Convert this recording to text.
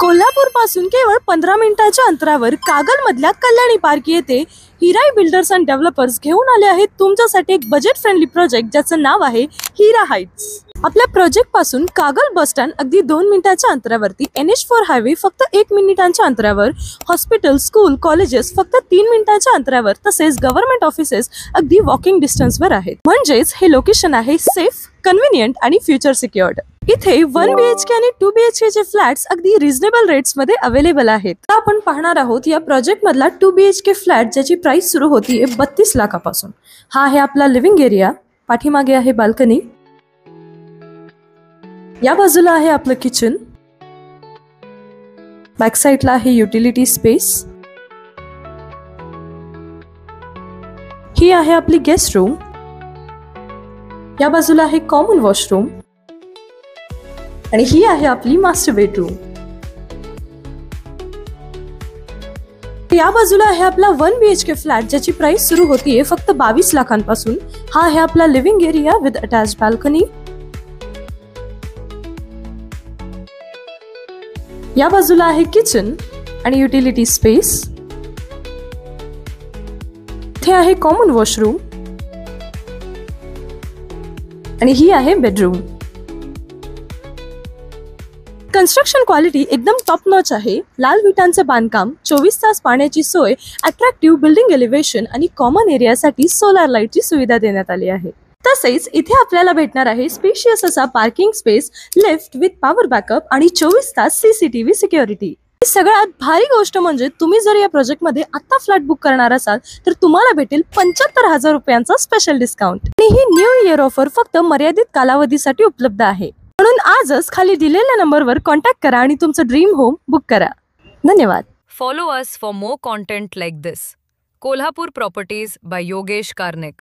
कोल्हापूर पासून केवळ 15 मिनिटांच्या अंतरावर कागल मधल्या कल्याणी पार्क येथे हिराई बिल्डर्स अँड डेव्हलपर्स घेऊन आले आहेत तुमच्यासाठी एक बजेट फ्रेंडली प्रोजेक्ट ज्याचं नाव आहे हिरा हाइट्स। आपल्या प्रोजेक्ट पासून कागल बस स्टँड अगदी 2 मिनिटांच्या अंतरावरती, NH4 हायवे फक्त 1 मिनिटांच्या अंतरावर, हॉस्पिटल, स्कूल, कॉलेजेस फक्त 3 मिनिटांच्या अंतरावर, तसेच गव्हर्नमेंट ऑफिसेस अगदी वॉकिंग डिस्टन्सवर आहेत। म्हणजेच हे लोकेशन आहे सेफ, कन्व्हिनियंट आणि फ्युचर सिक्युअर्ड। इथे 1 BHK आणि 2 BHK चे फ्लॅट्स अगदी रिझनेबल रेट्स मध्ये अवेलेबल आहेत। आपण पाहणार आहोत या प्रोजेक्ट मधला 2 BHK फ्लॅट ज्याची प्राइस सुरू होती 32 लाखापासून। हा आहे आपला लिव्हिंग एरिया, पाठीमागे आहे बाल्कनी, या बाजूला आहे आपलं किचन, बॅक साइडला आहे युटिलिटी स्पेस, ही आहे आपली गेस्ट रूम, या बाजूला आहे कॉमन वॉशरूम आणि ही आहे आपली मास्टर बेडरूम। या बाजूला आहे आपला 1 BHK फ्लॅट ज्याची प्राइस सुरू होतीये फक्त 22 लाखांपासून। हा आहे आपला living area with attached balcony, या बाजूला आहे किचन आणि युटिलिटी स्पेस, इथे आहे कॉमन वॉशरूम आणि ही आहे बेडरूम। कन्स्ट्रक्शन क्वालिटी एकदम टॉप नॉच आहे। लाल विटांचे बांधकाम, 24 तास पाण्याची सोय, अट्रॅक्टिव्ह बिल्डिंग एलिव्हेशन आणि कॉमन एरियासाठी सोलार लाईटची सुविधा देण्यात आली आहे। तसेच इथे आपल्याला भेटणार आहे स्पेशियस असा parking space, lift with power backup आणि 24 तास CCTV सिक्युरिटी। सगळ्यात भारी गोष्ट म्हणजे तुम्ही जर या प्रोजेक्ट मध्ये आता फ्लॅट बुक करणार असाल तर तुम्हाला भेटेल 75,000 रुपयांचा स्पेशल डिस्काउंट। आणि ही न्यू इयर ऑफर फक्त मर्यादित कालावधीसाठी उपलब्ध आहे, म्हणून आजच खाली दिलेल्या नंबरवर कॉन्टॅक्ट करा आणि तुमचं ड्रीम होम बुक करा। धन्यवाद। Follow us for more content like this. Kolhapur Properties by Yogesh Karnik.